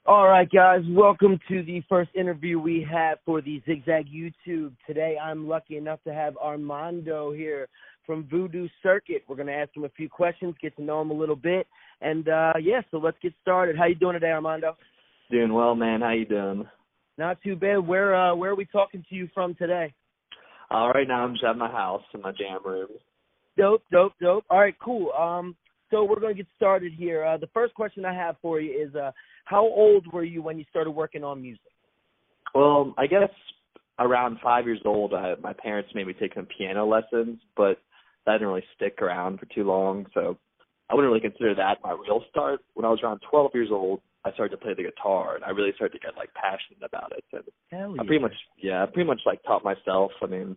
All right, guys, welcome to the first interview we have for the ZIG ZAG YouTube. Today, I'm lucky enough to have Armando here from Voodoo Circuit. We're going to ask him a few questions, get to know him a little bit, and so let's get started. How you doing today, Armando? Doing well, man. How you doing? Not too bad. Where are we talking to you from today? Right now I'm just at my house in my jam room. Dope. All right, cool. So we're going to get started here. The first question I have for you is, how old were you when you started working on music? Well, I guess around 5 years old, my parents made me take some piano lessons, but that didn't really stick around for too long, so I wouldn't really consider that my real start. When I was around 12 years old, I started to play the guitar, and I really started to get passionate about it. And Hell yeah. I pretty much taught myself. I mean,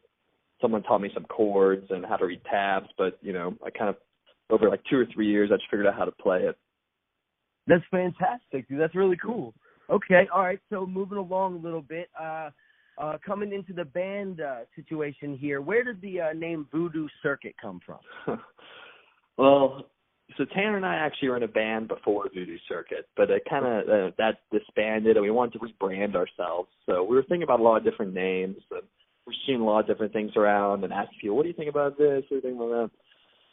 someone taught me some chords and how to read tabs, but I kind of over 2 or 3 years, I just figured out how to play it. That's fantastic, dude. That's really cool. Okay, all right. So moving along a little bit, coming into the band situation here, where did the name Voodoo Circuit come from? Well, so Tanner and I actually were in a band before Voodoo Circuit, but it kind of that disbanded, and we wanted to rebrand ourselves. So we were thinking about a lot of different names, and we're seeing a lot of different things around, and asking people, what do you think about this? What do you think about that?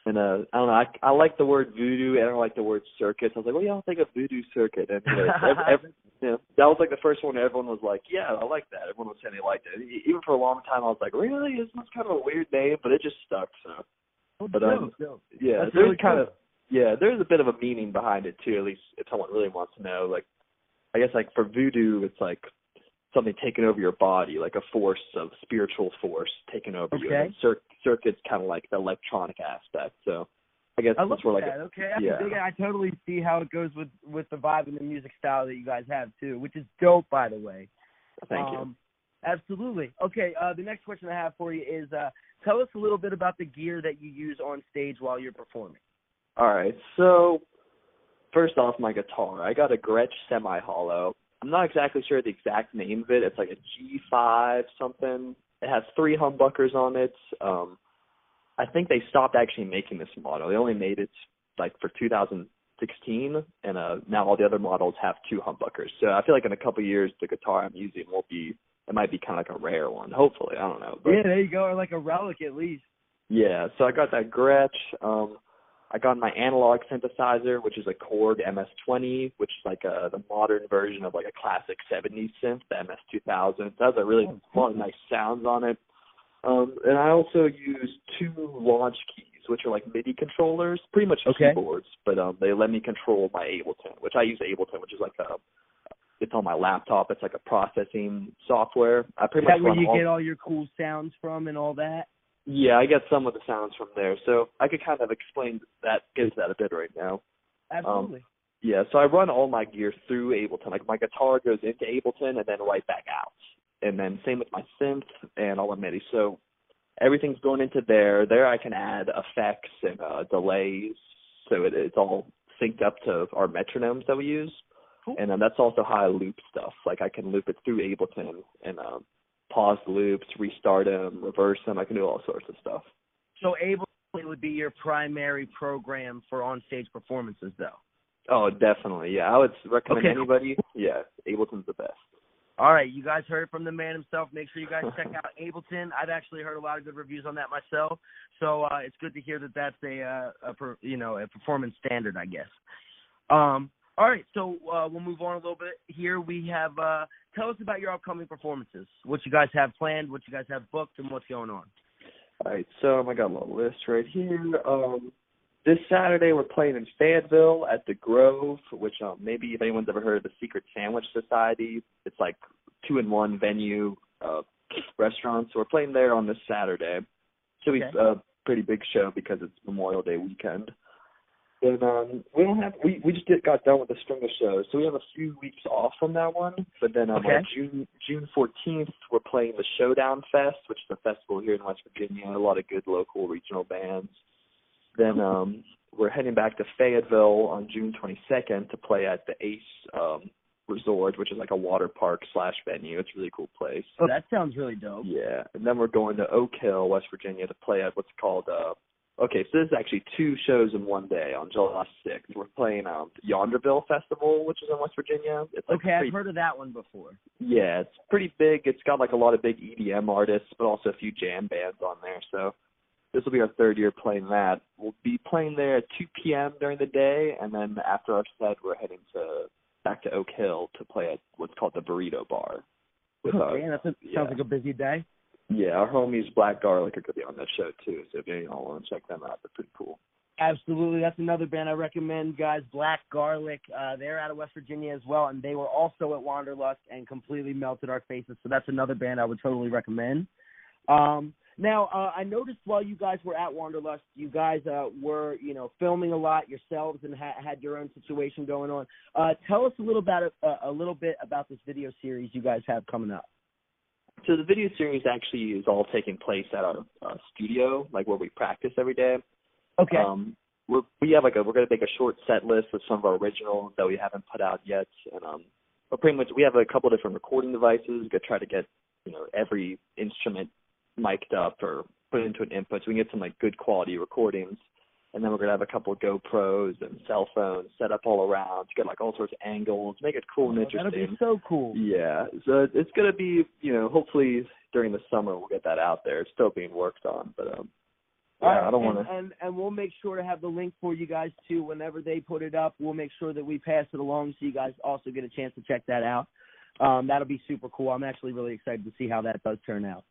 And I don't know, I like the word voodoo, and I don't like the word circus. I was like, well, y'all think of Voodoo Circuit. And that was the first one everyone was like, yeah, I like that. Everyone was saying they liked it. Even for a long time, I was like, really? This is kind of a weird name, but it just stuck. So, yeah, that's there's really cool. There's a bit of a meaning behind it too. At least if someone really wants to know. I guess for voodoo, it's something taking over your body, like a force of spiritual force taking over you. And circuit's kind of like the electronic aspect. So I guess that's where okay. I totally see how it goes with the vibe and the music style that you guys have too, which is dope, by the way. Thank you. Absolutely. Okay, the next question I have for you is, tell us a little bit about the gear that you use on stage while you're performing. All right. So first off, my guitar. I got a Gretsch semi-hollow. I'm not exactly sure the exact name of it. It's like a G5 something. It has 3 humbuckers on it. I think they stopped actually making this model. They only made it for 2016, and now all the other models have 2 humbuckers. So I feel like in a couple of years, the guitar I'm using might be kind of like a rare one. Hopefully, I don't know. But, yeah, there you go, or like a relic at least. Yeah, so I got that Gretsch. I got my analog synthesizer, which is a Korg MS-20, which is the modern version of a classic 70s synth, the MS-2000. It has a lot of nice sounds on it. And I also use 2 launch keys, which are MIDI controllers, pretty much keyboards, but they let me control my Ableton, which I use Ableton, which is it's on my laptop. It's a processing software. I pretty much where you get all your cool sounds from and all that? Yeah, I get some of the sounds from there, so I could kind of explain that a bit right now. Absolutely. So I run all my gear through Ableton. My guitar goes into Ableton and then right back out. And then same with my synth and all the MIDI. So everything's going into there. There I can add effects and delays, so it's all synced up to our metronomes that we use. Cool. And then that's also how I loop stuff. I can loop it through Ableton and pause the loops, restart them, reverse them. I can do all sorts of stuff. So Ableton would be your primary program for on-stage performances, though? Oh, definitely, yeah. I would recommend anybody. Yeah, Ableton's the best. All right, you guys heard it from the man himself. Make sure you guys check out Ableton. I've actually heard a lot of good reviews on that myself, so it's good to hear that that's a performance standard, I guess. All right, so we'll move on a little bit here. We have tell us about your upcoming performances, what you guys have planned, what you guys have booked, and what's going on. All right, so I got a little list right here. This Saturday we're playing in Fayetteville at the Grove, which maybe if anyone's ever heard of the Secret Sandwich Society, it's 2-in-1 venue restaurant. So we're playing there on this Saturday. Should be a pretty big show because it's Memorial Day weekend. And we just got done with the string of shows, so we have a few weeks off from that one. But then on June 14th, we're playing the Showdown Fest, which is a festival here in West Virginia. A lot of good local regional bands. Then we're heading back to Fayetteville on June 22nd to play at the Ace Resort, which is a water park / venue. It's a really cool place. Oh, that sounds really dope. Yeah, and then we're going to Oak Hill, West Virginia, to play at what's called Okay, so this is actually 2 shows in one day on July 6th. We're playing Yonderville Festival, which is in West Virginia. It's like okay, I've heard of that one before. Yeah, it's pretty big. It's got like a lot of big EDM artists, but also a few jam bands on there. So this will be our 3rd year playing that. We'll be playing there at 2 p.m. during the day, and then after our set, we're heading back to Oak Hill to play at what's called the Burrito Bar. Sounds like a busy day. Yeah, our homies Black Garlic are going to be on that show too, so if you all want to check them out, they're pretty cool. Absolutely. That's another band I recommend, guys, Black Garlic. They're out of West Virginia as well, and they were also at Wanderlust and completely melted our faces, so that's another band I would totally recommend. Now, I noticed while you guys were at Wanderlust, you guys were, filming a lot yourselves and had your own situation going on. Tell us a little bit about this video series you guys have coming up. So the video series actually is all taking place at our studio, like where we practice every day. Okay. We're going to make a short set list of some of our originals that we haven't put out yet, and but pretty much we have a couple different recording devices. We're going to try to get every instrument mic'd up or put into an input so we can get some like good quality recordings. And then we're going to have a couple of GoPros and cell phones set up all around to get like all sorts of angles, make it cool and interesting. That'll be so cool. Yeah. So it's going to be, hopefully during the summer we'll get that out there. It's still being worked on, but right, I don't want to. And we'll make sure to have the link for you guys too. Whenever they put it up, we'll make sure that we pass it along so you guys also get a chance to check that out. That'll be super cool. I'm actually really excited to see how that does turn out.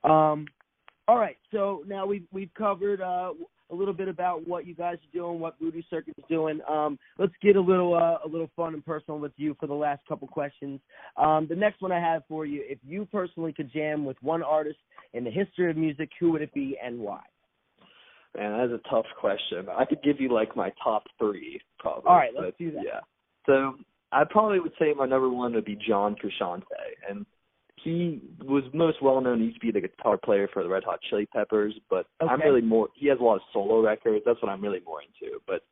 All right, so now we've covered a little bit about what you guys are doing, what Voodoo Circuit is doing. Let's get a little fun and personal with you for the last couple questions. The next one I have for you: if you personally could jam with one artist in the history of music, who would it be and why? Man, that is a tough question. I could give you like my top 3 probably. All right, let's do that. Yeah. So I probably would say my number 1 would be John Frusciante, and he was most well known. He used to be the guitar player for the Red Hot Chili Peppers, but okay. I'm really more. He has a lot of solo records. That's what I'm really more into. But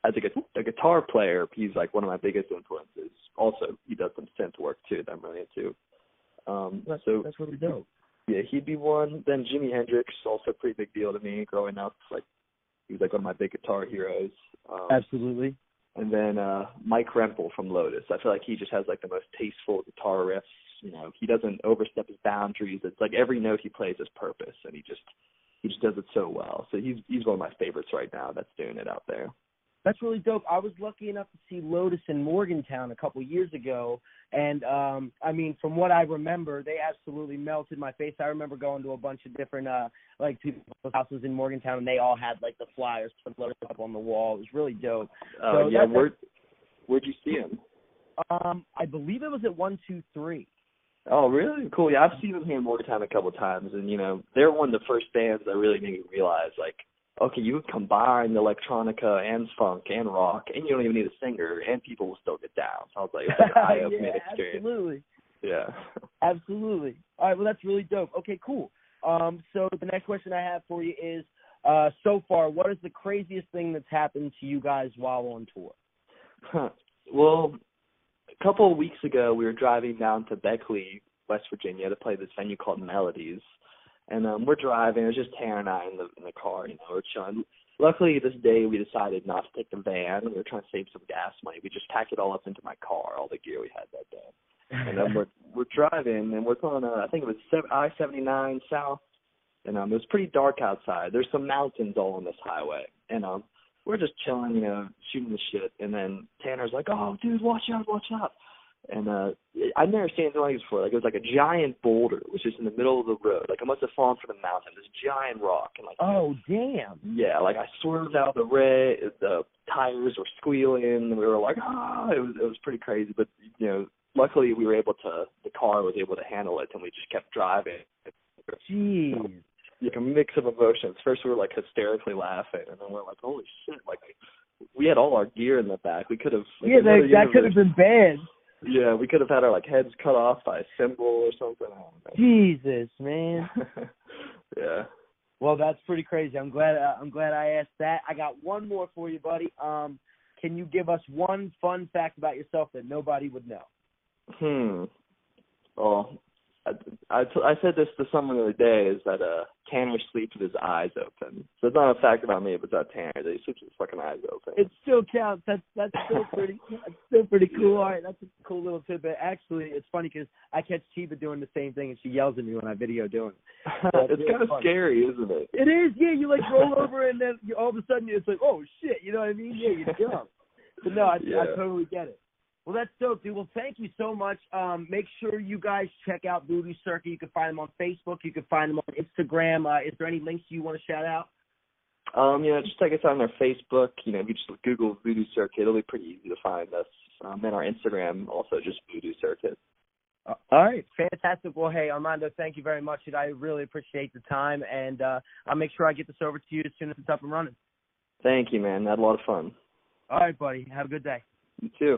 as a guitar player, he's like one of my biggest influences. Also, he does some synth work too that I'm really into. That's really dope. Yeah, he'd be one. Then Jimi Hendrix, also a pretty big deal to me growing up. Like he was like one of my big guitar heroes. Absolutely. And then Mike Rempel from Lotus. I feel like he just has like the most tasteful guitar riffs. He doesn't overstep his boundaries. It's like every note he plays is purpose, and he just does it so well. So he's one of my favorites right now that's doing it out there. That's really dope. I was lucky enough to see Lotus in Morgantown a couple years ago, and I mean, from what I remember, they absolutely melted my face. I remember going to a bunch of different people's houses in Morgantown, and they all had like the flyers for Lotus up on the wall. It was really dope. Oh yeah, where'd you see him? I believe it was at 123. Oh, really? Cool. Yeah, I've seen them here in Morgantown a couple of times, and they're one of the first bands that really made me realize, like, okay, you can combine the electronica and funk and rock, and you don't even need a singer, and people will still get down. So I was like, it's like an eye-opening experience. Absolutely. Yeah. Absolutely. All right, well, that's really dope. Okay, cool. So the next question I have for you is, so far, what is the craziest thing that's happened to you guys while on tour? Well, a couple of weeks ago, we were driving down to Beckley, West Virginia, to play this venue called Melodies. And we're driving. It was just Tara and I in the car. We're chilling. Luckily, this day we decided not to take the van. We were trying to save some gas money. We just packed it all up into my car, all the gear we had that day. And then we're driving, and we're going. I think it was I-79 south, and it was pretty dark outside. There's some mountains all on this highway, and we're just chilling, shooting the shit. And then Tanner's like, "Oh, dude, watch out, watch out!" And I'd never seen anything like this before. Like, it was like a giant boulder, which is in the middle of the road. Like, it must have fallen from the mountain. This giant rock. And like, oh, damn. Yeah, like I swerved out the tires were squealing. And we were like, it was pretty crazy. But luckily we were the car was able to handle it, and we just kept driving. Jeez. Like a mix of emotions. First we were like hysterically laughing, and then we're like, holy shit! Like, we had all our gear in the back. We could have. Like, that could have been bad. Yeah, we could have had our heads cut off by a cymbal or something. Jesus, man. Yeah. Well, that's pretty crazy. I'm glad I asked that. I got one more for you, buddy. Can you give us one fun fact about yourself that nobody would know? Well, I said this to someone the other day, is that Tanner sleeps with his eyes open. So it's not a fact about me, but it's about Tanner. That he sleeps with his fucking eyes open. It still counts. That's still pretty. That's still pretty cool. All right, that's a cool little tidbit. Actually, it's funny because I catch Chiba doing the same thing, and she yells at me when I video doing it. So it's kind of scary, isn't it? It is. Yeah, you like roll over, and then all of a sudden it's like, oh shit. You know what I mean? Yeah, you jump. But no, I totally get it. Well, that's dope, dude. Well, thank you so much. Make sure you guys check out Voodoo Circuit. You can find them on Facebook. You can find them on Instagram. Is there any links you want to shout out? Just check us out on their Facebook. If you just Google Voodoo Circuit, it'll be pretty easy to find us. And our Instagram, also just Voodoo Circuit. All right. Fantastic. Well, hey, Armando, thank you very much. I really appreciate the time, and I'll make sure I get this over to you as soon as it's up and running. Thank you, man. I had a lot of fun. All right, buddy. Have a good day. You too.